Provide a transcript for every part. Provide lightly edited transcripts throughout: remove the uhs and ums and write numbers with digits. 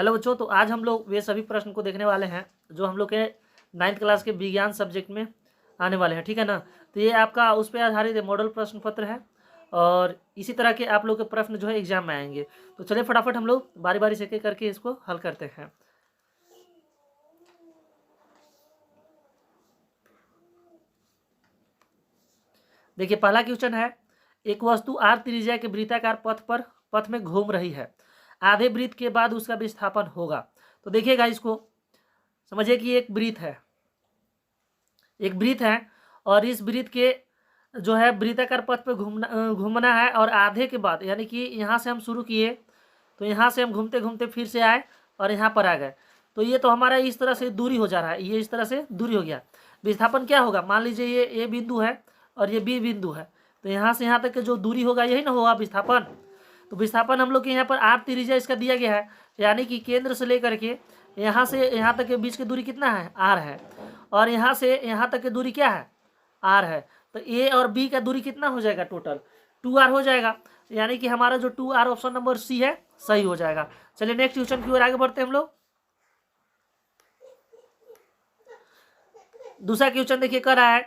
Hello बच्चों, तो आज हम लोग वे सभी प्रश्न को देखने वाले हैं जो हम लोग के 9th क्लास के विज्ञान सब्जेक्ट में आने वाले हैं। ठीक है ना। तो ये आपका उस पर आधारित मॉडल प्रश्न पत्र है और इसी तरह के आप लोग के प्रश्न जो है एग्जाम में आएंगे। तो चलिए फटाफट हम लोग बारी बारी से एक करके इसको हल करते हैं। देखिए, पहला क्वेश्चन है, एक वस्तु r त्रिज्या के वृत्ताकार पथ में घूम रही है। आधे वृत्त के बाद उसका विस्थापन होगा। तो देखिएगा, इसको समझिए कि एक वृत्त है और इस वृत्त के जो है वृत्ताकार पथ पे घूमना है और आधे के बाद, यानी कि यहाँ से हम शुरू किए तो यहाँ से हम घूमते घूमते फिर से आए और यहाँ पर आ गए। तो ये तो हमारा इस तरह से दूरी हो जा रहा है, ये इस तरह से दूरी हो गया। विस्थापन क्या होगा, मान लीजिए ये ए बिंदु है और ये बी बिंदु है, तो यहाँ से यहाँ तक के जो दूरी होगा यही ना होगा विस्थापन। तो विस्थापन हम लोग के यहाँ पर r त्रिज्या इसका दिया गया है, यानी कि केंद्र से लेकर के यहाँ से यहाँ तक के बीच की दूरी कितना है, r है, और यहाँ से यहाँ तक की दूरी क्या है, r है। तो a और b का दूरी कितना हो जाएगा, टोटल 2r हो जाएगा, यानी कि हमारा जो 2r ऑप्शन नंबर सी है सही हो जाएगा। चलिए नेक्स्ट क्वेश्चन की ओर आगे बढ़ते हैं हम लोग। दूसरा क्वेश्चन देखिए, कर रहा है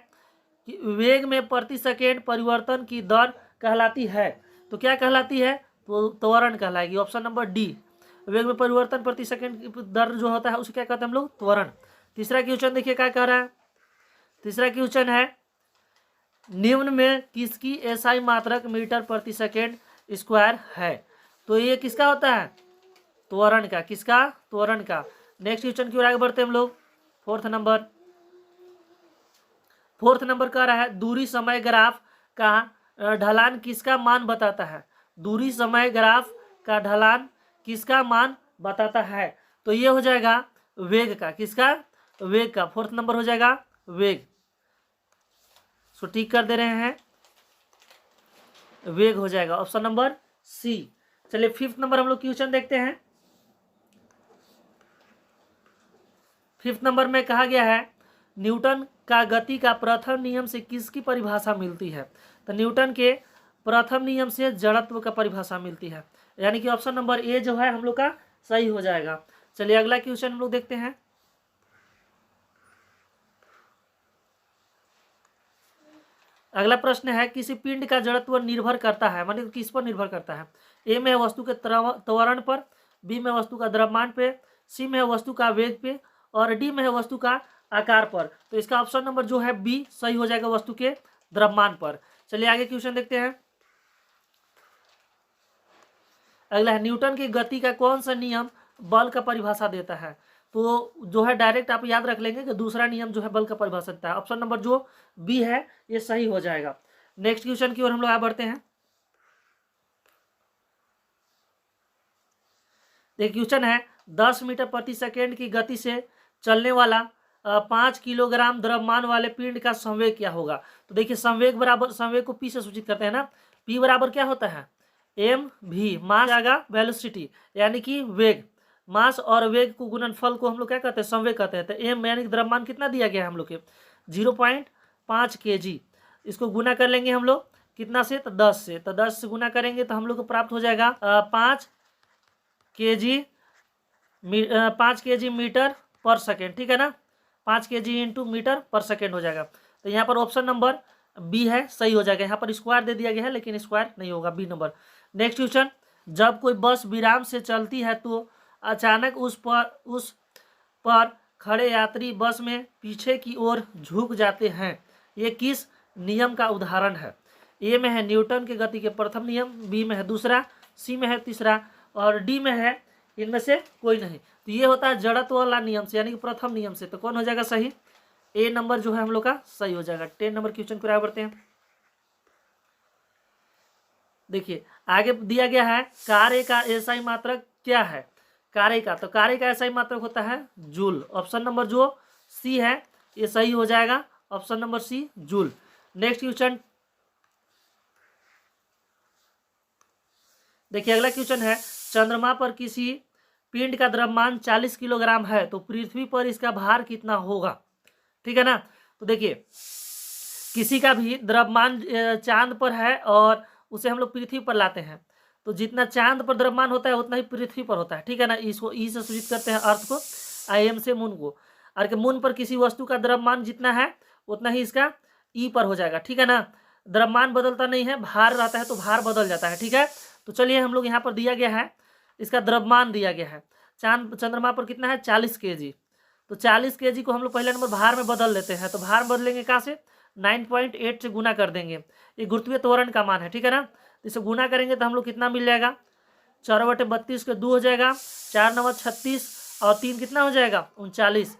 कि वेग में प्रति सेकेंड परिवर्तन की दर कहलाती है। तो क्या कहलाती है, तो त्वरण कहलाएगी, ऑप्शन नंबर डी। वेग में परिवर्तन प्रति सेकेंड की दर जो होता है उसे क्या कहते हैं हम लोग, त्वरण। तीसरा क्वेश्चन देखिए क्या कह रहा है। तीसरा क्वेश्चन है, निम्न में किसकी एसआई मात्रक मीटर प्रति सेकेंड स्क्वायर है। तो ये किसका होता है, त्वरण का। किसका, त्वरण का। नेक्स्ट क्वेश्चन की ओर आगे बढ़ते हैं हम लोग। फोर्थ नंबर कह रहा है, दूरी समय ग्राफ का ढलान किसका मान बताता है। दूरी समय ग्राफ का ढलान किसका मान बताता है। तो ये हो जाएगा वेग का। किसका, वेग का। फोर्थ नंबर हो जाएगा वेग। सो ठीक कर दे रहे हैं, वेग हो जाएगा ऑप्शन नंबर सी। चलिए फिफ्थ नंबर हम लोग क्वेश्चन देखते हैं। फिफ्थ नंबर में कहा गया है, न्यूटन का गति का प्रथम नियम से किसकी परिभाषा मिलती है। तो न्यूटन के प्रथम नियम से जड़त्व का परिभाषा मिलती है, यानी कि ऑप्शन नंबर ए जो है हम लोग का सही हो जाएगा। चलिए अगला क्वेश्चन हम लोग देखते हैं। अगला प्रश्न है, किसी पिंड का जड़त्व निर्भर करता है, माने किस पर निर्भर करता है। ए में है वस्तु के त्वरण पर, बी में वस्तु का द्रव्यमान पे, सी में है वस्तु का वेग पे, और डी में है वस्तु का आकार पर। तो इसका ऑप्शन नंबर जो है बी सही हो जाएगा, वस्तु के द्रव्यमान पर। चलिए आगे क्वेश्चन देखते हैं। अगला है, न्यूटन की गति का कौन सा नियम बल का परिभाषा देता है। तो जो है डायरेक्ट आप याद रख लेंगे कि दूसरा नियम जो है बल का परिभाषा देता है। ऑप्शन नंबर जो बी है ये सही हो जाएगा। नेक्स्ट क्वेश्चन की ओर हम लोग आगे बढ़ते हैं। देखिए क्वेश्चन है, 10 मीटर प्रति सेकेंड की गति से चलने वाला 5 किलोग्राम द्रव्यमान वाले पिंड का संवेग क्या होगा। तो देखिए संवेग बराबर, संवेग को पी से सूचित करते हैं ना, पी बराबर क्या होता है, एम वी, मास आएगा वेलोसिटी, यानी कि वेग। मास और वेग को गुणनफल को हम लोग क्या कहते हैं, संवेग कहते हैं। तो एम यानी कि द्रव्यमान कितना दिया गया है हम लोग के 0.5 kg। इसको गुना कर लेंगे हम लोग कितना से, तो 10 से। तो 10 से गुना करेंगे तो हम लोग को प्राप्त हो जाएगा 5 kg मीटर पर सेकेंड। ठीक है ना, 5 kg इंटू मीटर पर सेकेंड हो जाएगा। तो यहाँ पर ऑप्शन नंबर बी है सही हो जाएगा। यहाँ पर स्क्वायर दे दिया गया है लेकिन स्क्वायर नहीं होगा, बी नंबर। नेक्स्ट क्वेश्चन, जब कोई बस विराम से चलती है तो अचानक उस पर खड़े यात्री बस में पीछे की ओर झुक जाते हैं, ये किस नियम का उदाहरण है। ए में है न्यूटन के गति के प्रथम नियम, बी में है दूसरा, सी में है तीसरा, और डी में है इनमें से कोई नहीं। तो ये होता है जड़त्व वाला नियम से, यानी कि प्रथम नियम से। तो कौन हो जाएगा सही, ए नंबर जो है हम लोग का सही हो जाएगा। 10 नंबर क्वेश्चन को आगे बढ़ते हैं। देखिए आगे दिया गया है, कार्य का एसआई मात्रक क्या है। कार्य का, तो कार्य का एसआई मात्रक होता है जूल। ऑप्शन नंबर जो सी है ये सही हो जाएगा, option number C joule. Next question देखिए, अगला क्वेश्चन है, चंद्रमा पर किसी पिंड का द्रव्यमान 40 किलोग्राम है तो पृथ्वी पर इसका भार कितना होगा। ठीक है ना। तो देखिए किसी का भी द्रव्यमान चांद पर है और उसे हम लोग पृथ्वी पर लाते हैं, तो जितना चांद पर द्रव्यमान होता है उतना ही पृथ्वी पर होता है, ठीक है ना। इसको ई से सूचित करते हैं अर्थ को, आई एम से मून को। और कि मून पर किसी वस्तु का द्रव्यमान जितना है उतना ही इसका ई पर हो जाएगा, ठीक है ना। द्रव्यमान बदलता नहीं है, भार रहता है तो भार बदल जाता है, ठीक है। तो चलिए हम लोग यहाँ पर दिया गया है, इसका द्रव्यमान दिया गया है। चंद्रमा पर कितना है 40 kg। तो 40 kg को हम लोग पहले नंबर भार में बदल लेते हैं। तो भार बदलेंगे कहाँ से, 9.8 से गुना कर देंगे। ये गुरुत्वीय त्वरण का मान है, ठीक है ना। तो इसे गुना करेंगे तो हम लोग कितना मिल जाएगा, 4/32 के 2 हो जाएगा, 4 9 36 और 3 कितना हो जाएगा 39।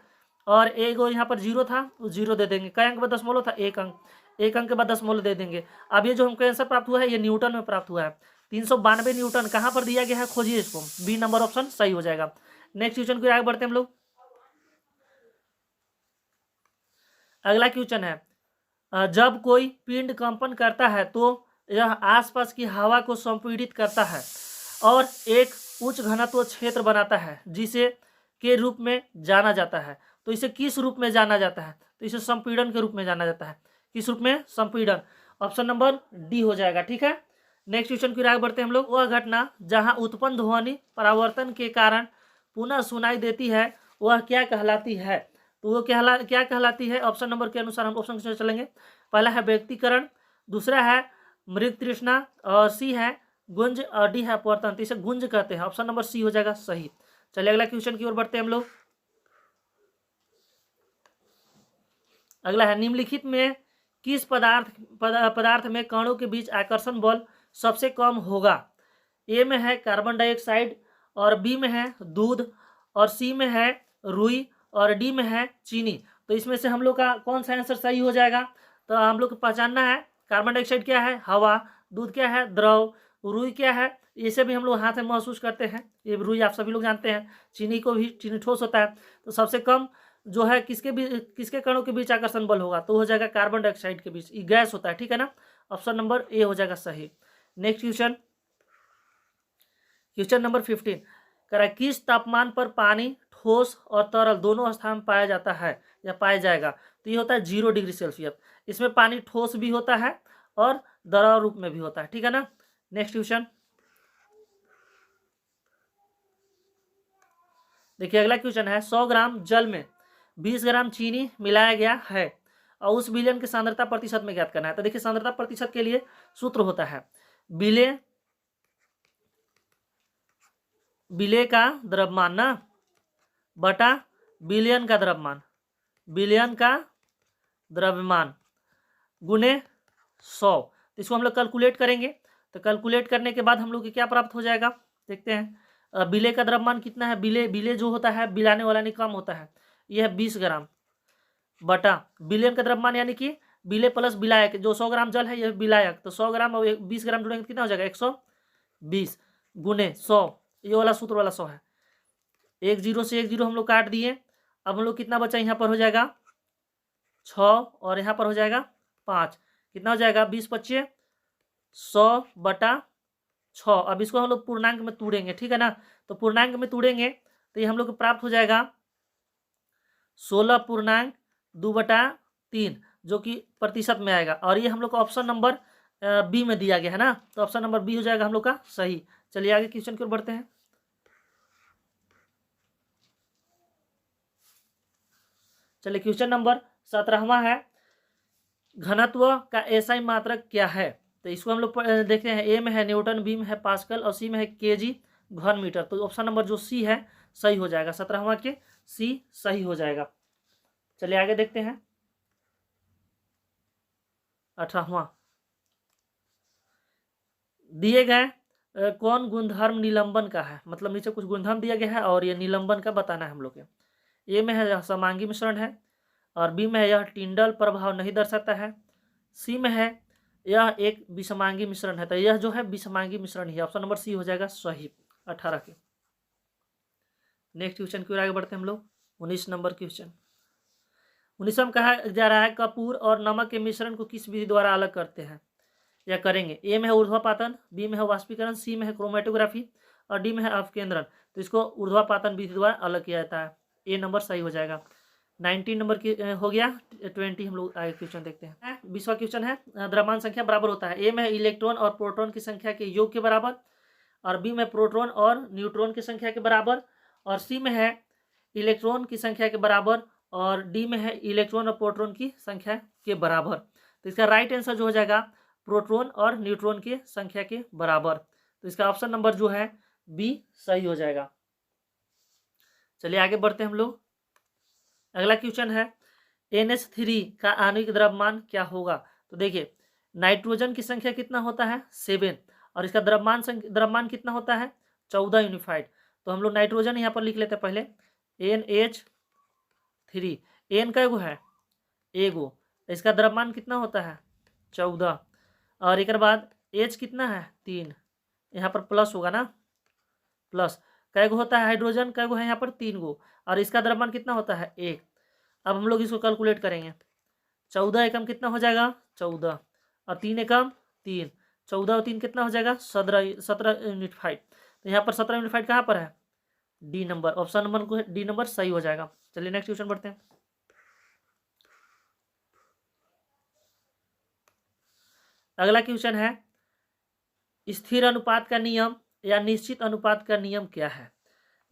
और एक यहाँ पर जीरो था, वो जीरो दे देंगे। कई अंक पर दशमलव था, एक अंक, एक अंक के बाद दशमलव दे देंगे। अब ये जो हमको आंसर प्राप्त हुआ है ये न्यूटन में प्राप्त हुआ है। 392 न्यूटन कहाँ पर दिया गया है, खोजिए इसको। बी नंबर ऑप्शन सही हो जाएगा। नेक्स्ट क्वेश्चन को आगे बढ़ते हैं हम लोग। अगला क्वेश्चन है, जब कोई पिंड कंपन करता है तो यह आसपास की हवा को संपीड़ित करता है और एक उच्च घनत्व क्षेत्र बनाता है, जिसे के रूप में जाना जाता है। तो इसे किस रूप में जाना जाता है, तो इसे संपीड़न के रूप में जाना जाता है। किस रूप में, संपीड़न। ऑप्शन नंबर डी हो जाएगा, ठीक है। नेक्स्ट क्वेश्चन की आगे बढ़ते हैं हम लोग। वह घटना जहां उत्पन्न ध्वनि परावर्तन के कारण पुनः सुनाई देती है वह क्या कहलाती है, तो वो क्या कहलाती है। ऑप्शन नंबर के अनुसार हम ऑप्शन से चलेंगे। पहला है व्यक्तिकरण, दूसरा है मृग तृष्णा, और सी है गुंज, और डी है अपवर्तन। तो इसे गुंज कहते हैं। ऑप्शन नंबर सी हो जाएगा सही। चलिए अगला क्वेश्चन की ओर बढ़ते हैं हम लोग। अगला है, निम्नलिखित में किस पदार्थ में कणों के बीच आकर्षण बल सबसे कम होगा। ए में है कार्बन डाइऑक्साइड, और बी में है दूध, और सी में है रुई, और डी में है चीनी। तो इसमें से हम लोग का कौन सा आंसर सही हो जाएगा, तो हम लोग को पहचानना है। कार्बन डाइऑक्साइड क्या है, हवा, दूध क्या है, द्रव, रुई क्या है, इसे भी हम लोग हाथ में महसूस करते हैं, ये रुई आप सभी लोग जानते हैं। चीनी को भी, चीनी ठोस होता है। तो सबसे कम जो है किसके कणों के बीच आकर्षण बल होगा, तो हो जाएगा कार्बन डाइऑक्साइड के बीच। ये गैस होता है, ठीक है ना। ऑप्शन नंबर ए हो जाएगा सही। नेक्स्ट क्वेश्चन, क्वेश्चन नंबर 15 करा, किस तापमान पर पानी ठोस और तरल दोनों स्थान में पाया जाता है या पाया जाएगा। तो ये होता है 0 डिग्री सेल्सियस। इसमें पानी ठोस भी होता है और द्रव रूप में भी होता है, ठीक है ना। नेक्स्ट क्वेश्चन देखिए, अगला क्वेश्चन है, 100 ग्राम जल में 20 ग्राम चीनी मिलाया गया है और उस विलयन की सांद्रता प्रतिशत में ज्ञात करना है। तो देखिए, सांद्रता प्रतिशत के लिए सूत्र होता है विलेय का द्रव्यमान ना बटा विलयन का द्रव्यमान, विलयन का द्रव्यमान गुने 100। तो इसको हम लोग कैलकुलेट करेंगे। तो कैलकुलेट करने के बाद हम लोग को क्या प्राप्त हो जाएगा, देखते हैं। विलेय का द्रव्यमान कितना है, विलेय जो होता है बिलाने वाला नहीं, कम होता है। यह है 20 ग्राम बटा विलयन का द्रव्यमान, यानी कि विलेय प्लस विलायक, जो 100 ग्राम जल है यह विलायक। तो 100 ग्राम और 20 ग्राम जुड़ेंगे कितना हो जाएगा, 120 गुने 100। ये वाला सूत्र वाला 100 है। 1 0 से 1 0 हम लोग काट दिए। अब हम लोग कितना बचा, यहाँ पर हो जाएगा 6 और यहाँ पर हो जाएगा 5। कितना हो जाएगा, 20 25 100 बटा 6। अब इसको हम लोग पूर्णांक में तोड़ेंगे, ठीक है ना। तो पूर्णांक में तोड़ेंगे तो ये हम लोग को प्राप्त हो जाएगा 16.2/3, जो कि प्रतिशत में आएगा। और ये हम लोग को ऑप्शन नंबर बी में दिया गया है ना। तो ऑप्शन नंबर बी हो जाएगा हम लोग का सही। चलिए आगे क्वेश्चन की ओर बढ़ते हैं। चलिए क्वेश्चन नंबर 17वां है, घनत्व का एसआई मात्रक क्या है। तो इसको हम लोग देखते हैं। ए में है न्यूटन, बी में है पास्कल, और सी में है केजी घन मीटर। तो ऑप्शन नंबर जो सी है सही हो जाएगा। 17वां के सी सही हो जाएगा। चलिए आगे देखते हैं। 18वां, दिए गए कौन गुणधर्म निलंबन का है, मतलब नीचे कुछ गुणधर्म दिया गया है और ये निलंबन का बताना है हम लोग के। ए में है यह समांगी मिश्रण है, और बी में है यह टिंडल प्रभाव नहीं दर्शाता है, सी में है यह एक विषमांगी मिश्रण है। तो यह जो है विषमांगी मिश्रण ही है। ऑप्शन नंबर सी हो जाएगा सही 18 के। नेक्स्ट क्वेश्चन की ओर आगे बढ़ते हैं हम लोग। 19 नंबर क्वेश्चन। 19वां कहा जा रहा है, कपूर और नमक के मिश्रण को किस विधि द्वारा अलग करते हैं या करेंगे। ए में है ऊर्ध्वापातन, बी में है वाष्पीकरण, सी में है क्रोमेटोग्राफी, और डी में है अपकेंद्रण। तो इसको ऊर्ध्वापातन विधि द्वारा अलग किया जाता है। ए नंबर सही हो जाएगा। 19 नंबर की हो गया। 20 हम लोग आगे क्वेश्चन देखते हैं। 20वां क्वेश्चन है, द्रव्यमान संख्या बराबर होता है। ए में है इलेक्ट्रॉन और प्रोटॉन की संख्या के योग के बराबर, और बी में प्रोटॉन और न्यूट्रॉन की संख्या के बराबर, और सी में है इलेक्ट्रॉन की संख्या के बराबर, और डी में है इलेक्ट्रॉन और प्रोटॉन की संख्या के बराबर। तो इसका राइट आंसर जो हो जाएगा प्रोटॉन और न्यूट्रॉन की संख्या के बराबर। तो इसका ऑप्शन नंबर जो है बी सही हो जाएगा। चलिए आगे बढ़ते हैं हम लोग। अगला क्वेश्चन है NH3 का आणविक द्रव्यमान क्या होगा। तो देखिए नाइट्रोजन की संख्या कितना होता है 7, और इसका द्रव्यमान कितना होता है 14 यूनिफाइड। तो हम लोग नाइट्रोजन यहाँ पर लिख लेते हैं पहले NH3, एन का एगो है एगो, इसका द्रव्यमान कितना होता है 14, और एक बाद H कितना है 3, यहाँ पर प्लस होगा ना, प्लस कैगो होता है हाइड्रोजन, कैगो है यहाँ पर 3 गो, और इसका द्रव्यमान कितना होता है 1। अब हम लोग इसको कैलकुलेट करेंगे, 14 एकम कितना हो जाएगा 14, और 3 एकम 3, 14 और 3 कितना हो जाएगा 17 यूनिफाइड। तो यहाँ पर 17 यूनिफाइड कहाँ पर है डी नंबर, ऑप्शन नंबर को डी नंबर सही हो जाएगा। चलिए नेक्स्ट क्वेश्चन बढ़ते हैं। अगला क्वेश्चन है स्थिर अनुपात का नियम या निश्चित अनुपात का नियम क्या है।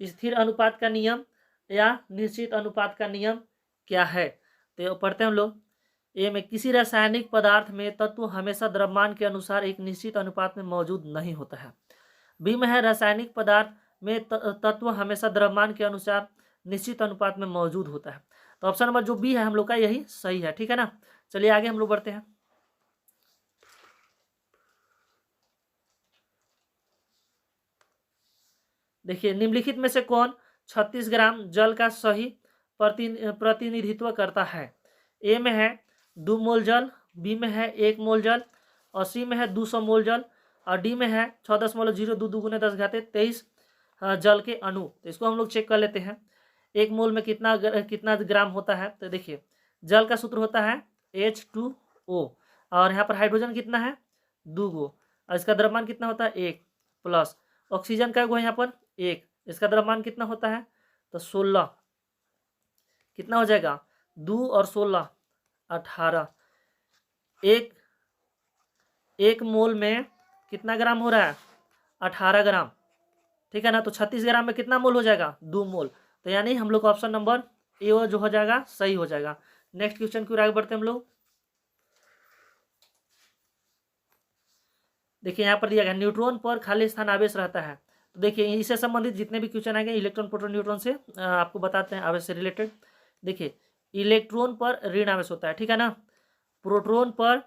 स्थिर अनुपात का नियम या निश्चित अनुपात का नियम क्या है। तो पढ़ते हैं हम लोग। ए में किसी रासायनिक पदार्थ में तत्व हमेशा द्रव्यमान के अनुसार एक निश्चित अनुपात में मौजूद नहीं होता है। बी में है रासायनिक पदार्थ में तत्व हमेशा द्रव्यमान के अनुसार निश्चित अनुपात में मौजूद होता है। तो ऑप्शन नंबर जो बी है हम लोग का यही सही है, ठीक है ना। चलिए आगे हम लोग बढ़ते हैं। देखिए निम्नलिखित में से कौन 36 ग्राम जल का सही प्रतिनिधित्व करता है। ए में है 2 मोल जल, बी में है 1 मोल जल, और सी में है 200 मोल जल, और डी में है 6.02 × 10⁻23 जल के अणु। तो इसको हम लोग चेक कर लेते हैं 1 मोल में कितना ग्राम होता है। तो देखिए जल का सूत्र होता है H2O, और यहाँ पर हाइड्रोजन कितना है 2 गो, और इसका द्रव्यमान कितना होता है 1, प्लस ऑक्सीजन का गो है यहाँ पर 1, इसका द्रव्यमान कितना होता है तो 16, कितना हो जाएगा 2 और 16 18, एक मोल में कितना ग्राम हो रहा है 18 ग्राम, ठीक है ना। तो 36 ग्राम में कितना मोल हो जाएगा 2 मोल। तो यानी हम लोग का ऑप्शन नंबर ए जो हो जाएगा सही हो जाएगा। नेक्स्ट क्वेश्चन की ओर आगे बढ़ते हैं हम लोग। देखिए यहाँ पर दिया गया न्यूट्रॉन पर खाली स्थान आवेश रहता है। तो देखिए इससे संबंधित जितने भी क्वेश्चन आएंगे इलेक्ट्रॉन प्रोटॉन न्यूट्रॉन से आपको बताते हैं आवेश से रिलेटेड। देखिए इलेक्ट्रॉन पर ऋण आवेश होता है, ठीक है ना, प्रोटॉन पर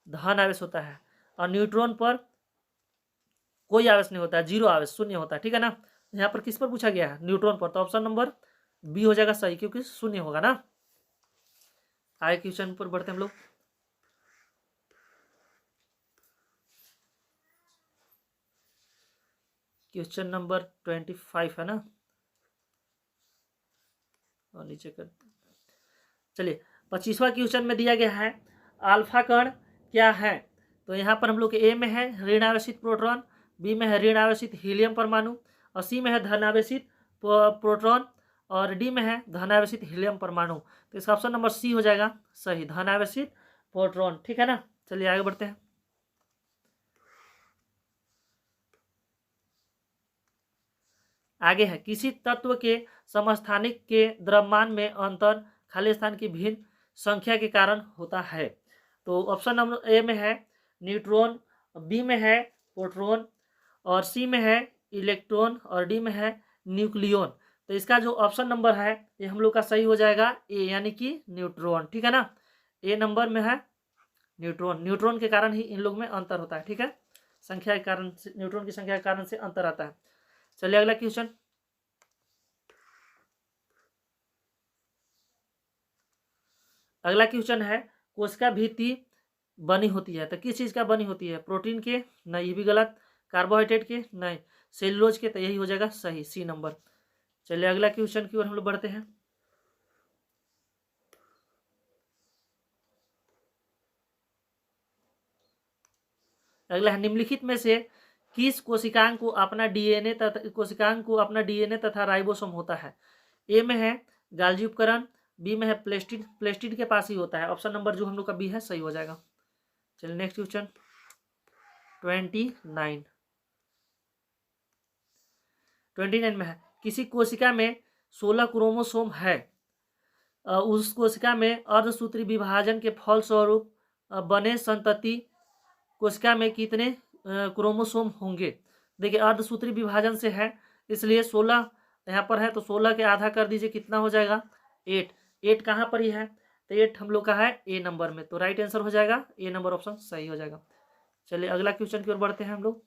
धन आवेश होता है, और न्यूट्रॉन पर कोई आवेश नहीं होता है, 0 आवेश, शून्य होता है, ठीक है ना। यहाँ पर किस पर पूछा गया है न्यूट्रॉन पर, तो ऑप्शन नंबर बी हो जाएगा सही, क्योंकि शून्य होगा ना। आगे क्वेश्चन पर बढ़ते हम लोग। क्वेश्चन नंबर 25 है ना, और नीचे कर चलिए 25वां क्वेश्चन में दिया गया है अल्फा कण क्या है। तो यहाँ पर हम लोग ए में है ऋण आवेशित प्रोटॉन, बी में है ऋण आवेशित हीलियम परमाणु, और सी में है धन आवेशित प्रोटॉन, और डी में है धन आवेशित हीलियम परमाणु। तो इसका ऑप्शन नंबर सी हो जाएगा सही, धन आवेशित प्रोटॉन, ठीक है ना। चलिए आगे बढ़ते हैं। आगे है किसी तत्व के समस्थानिक के द्रव्यमान में अंतर खाली स्थान की भिन्न संख्या के कारण होता है। तो ऑप्शन नंबर ए में है न्यूट्रॉन, बी में है प्रोटॉन, और सी में है इलेक्ट्रॉन, और डी में है न्यूक्लियन। तो इसका जो ऑप्शन नंबर है ये हम लोग का सही हो जाएगा ए, यानी कि न्यूट्रॉन, ठीक है ना। ए नंबर में है न्यूट्रॉन, न्यूट्रॉन के कारण ही इन लोग में अंतर होता है, ठीक है, संख्या के कारण से, न्यूट्रॉन की संख्या के कारण से अंतर आता है। चलिए अगला क्वेश्चन। अगला क्वेश्चन है कोशिका भित्ति बनी होती है, तो किस चीज का बनी होती है, प्रोटीन के नहीं, ये भी गलत, कार्बोहाइड्रेट के नहीं, सेलुलोज के, तो यही हो जाएगा सही, सी नंबर। चलिए अगला क्वेश्चन की ओर हम लोग बढ़ते हैं। अगला है निम्नलिखित में से किस कोशिकांग को अपना डीएनए तथा राइबोसोम होता है। ए में है गाल्जी उपकरण, बी में है प्लेस्टिड, प्लेस्टिड के पास ही होता है, ऑप्शन नंबर जो हम लोग का बी है सही हो जाएगा। चलिए नेक्स्ट क्वेश्चन 29। 29 में है, किसी कोशिका में 16 क्रोमोसोम है, उस कोशिका में अर्धसूत्री विभाजन के फलस्वरूप बने संतति कोशिका में कितने क्रोमोसोम होंगे। देखिए अर्धसूत्री विभाजन से है इसलिए 16 यहाँ पर है, तो 16 के आधा कर दीजिए, कितना हो जाएगा 8। 8 कहाँ पर ही है, तो 8 हम लोग का है ए नंबर में, तो राइट आंसर हो जाएगा ए नंबर ऑप्शन सही हो जाएगा। चलिए अगला क्वेश्चन की ओर बढ़ते हैं हम लोग।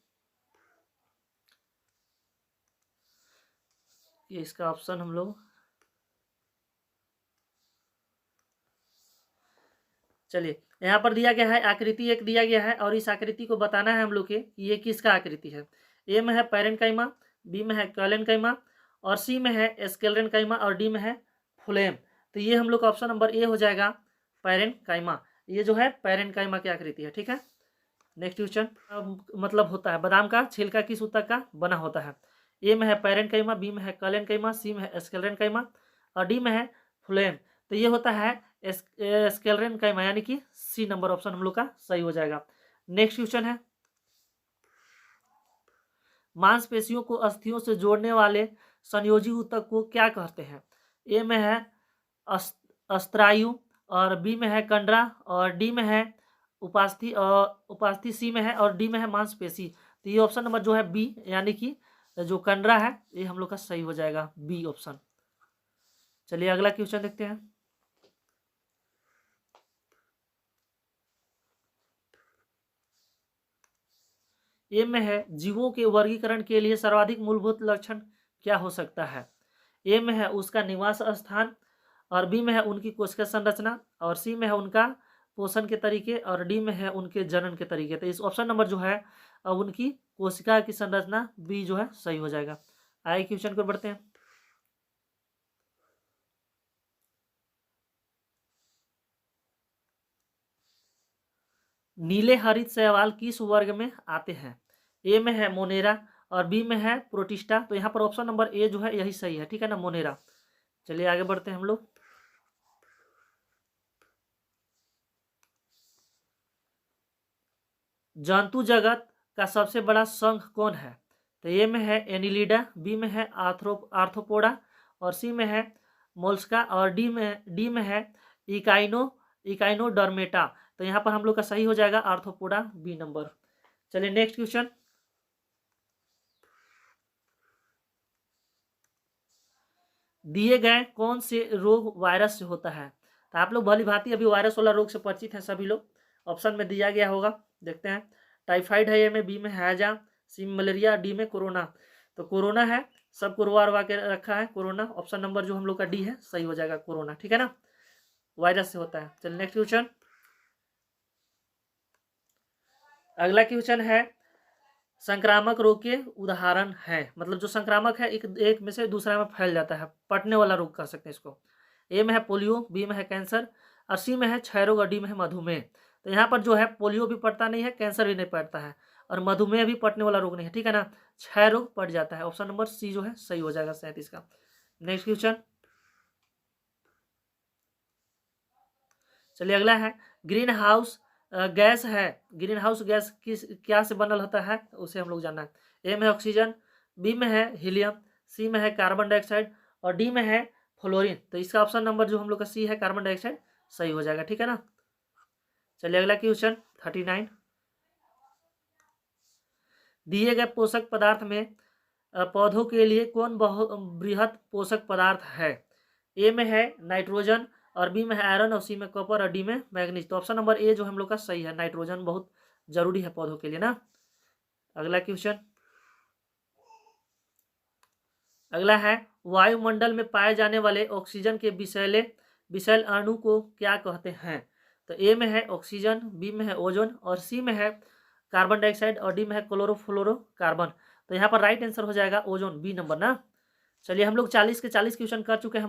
ये इसका ऑप्शन हम लोग, चलिए यहाँ पर दिया गया है आकृति एक दिया गया है और इस आकृति को बताना है हम लोग के कि ये किसका आकृति है। ए में है पैरेन्काइमा, बी में है कैलेनकाइमा और सी में है स्क्लेरेन्काइमा और डी में है फ्लोएम। तो ये हम लोग का ऑप्शन नंबर ए हो जाएगा पैरेन्काइमा। ये जो है पैरेन्काइमा की आकृति है, ठीक है। नेक्स्ट क्वेश्चन मतलब होता है बादाम का छिलका किस ऊतक का बना होता है। ए में है पैरेन्काइमा, बी में है कैलेनकाइमा, सी में है स्क्लेरेन्काइमा और डी में है फ्लोएम। तो ये होता है स्क्लेरेन्काइमा, यानी कि सी नंबर ऑप्शन हम लोग का सही हो जाएगा। नेक्स्ट क्वेश्चन है मांसपेशियों को अस्थियों से जोड़ने वाले संयोजी ऊतक को क्या कहते हैं। ए में है अस्त्रायु और बी में है कंडरा और डी में है उपास्थि, सी में है और डी में है मांसपेशी। तो ये ऑप्शन नंबर जो है बी, यानी कि जो कंडरा है ये हम लोग का सही हो जाएगा, बी ऑप्शन। चलिए अगला क्वेश्चन देखते हैं। ए में है जीवों के वर्गीकरण के लिए सर्वाधिक मूलभूत लक्षण क्या हो सकता है। ए में है उसका निवास स्थान और बी में है उनकी कोशिका संरचना और सी में है उनका पोषण के तरीके और डी में है उनके जनन के तरीके। तो इस ऑप्शन नंबर जो है उनकी कोशिका की संरचना, बी जो है सही हो जाएगा। आगे क्वेश्चन को बढ़ते हैं। नीले हरित शैवाल किस वर्ग में आते हैं। ए में है मोनेरा और बी में है प्रोटिस्टा। तो यहाँ पर ऑप्शन नंबर ए जो है यही सही है, ठीक है ना, मोनेरा। चलिए आगे बढ़ते हैं हम लोग। जंतु जगत का सबसे बड़ा संघ कौन है। तो ए में है एनिलिडा, बी में है आर्थ्रोपोडा और सी में है मोल्स्का और डी में है इकाइनोडर्मेटा। तो यहाँ पर हम लोग का सही हो जाएगा आर्थ्रोपोडा, बी नंबर। चलिए नेक्स्ट क्वेश्चन। दिए गए कौन से रोग वायरस से होता है। तो आप लोग भली भांति अभी वायरस वाला रोग से परिचित हैं सभी लोग। ऑप्शन में दिया गया होगा, देखते हैं। टाइफाइड है ए में, बी में हैजा, सी में मलेरिया, डी में कोरोना। तो कोरोना है, सबको रोवा के रखा है कोरोना। ऑप्शन नंबर जो हम लोग का डी है सही हो जाएगा, कोरोना, ठीक है ना, वायरस से होता है। चलिए नेक्स्ट क्वेश्चन। अगला क्वेश्चन है संक्रामक रोग के उदाहरण है, मतलब जो संक्रामक है एक में से दूसरा में फैल जाता है, पटने वाला रोग कह सकते हैं इसको। ए में है पोलियो, बी में है कैंसर और सी में है क्षय रोग और डी में है मधुमेह। तो यहाँ पर जो है पोलियो भी पड़ता नहीं है, कैंसर भी नहीं पड़ता है और मधुमेह भी पटने वाला रोग नहीं है, ठीक है ना, क्षय रोग पड़ जाता है। ऑप्शन नंबर सी जो है सही हो जाएगा 37 का। Next question. चलिए अगला है ग्रीन हाउस गैस है, ग्रीन हाउस गैस किस क्या से बनल होता है उसे हम लोग जानना है। ए में ऑक्सीजन, बी में है हीलियम, सी में है कार्बन डाइऑक्साइड और डी में है फ्लोरीन। तो इसका ऑप्शन नंबर जो हम लोग का सी है कार्बन डाइऑक्साइड सही हो जाएगा, ठीक है ना। चलिए अगला क्वेश्चन 39। दिए गए पोषक पदार्थ में पौधों के लिए कौन बृहत पोषक पदार्थ है। ए में है नाइट्रोजन और बी में है आयरन और सी में कॉपर और डी में मैग्नीज। तो ऑप्शन नंबर ए जो हम लोग का सही है, नाइट्रोजन बहुत जरूरी है पौधों के लिए ना। अगला क्वेश्चन। अगला है वायुमंडल में पाए जाने वाले ऑक्सीजन के विषैले अणु को क्या कहते हैं। तो ए में है ऑक्सीजन, बी में है ओजोन और सी में है कार्बन डाइऑक्साइड और डी में है क्लोरोफ्लोरोकार्बन। तो यहाँ पर राइट आंसर हो जाएगा ओजोन, बी नंबर ना। चलिए हम लोग 40 के 40 क्वेश्चन कर चुके हैं।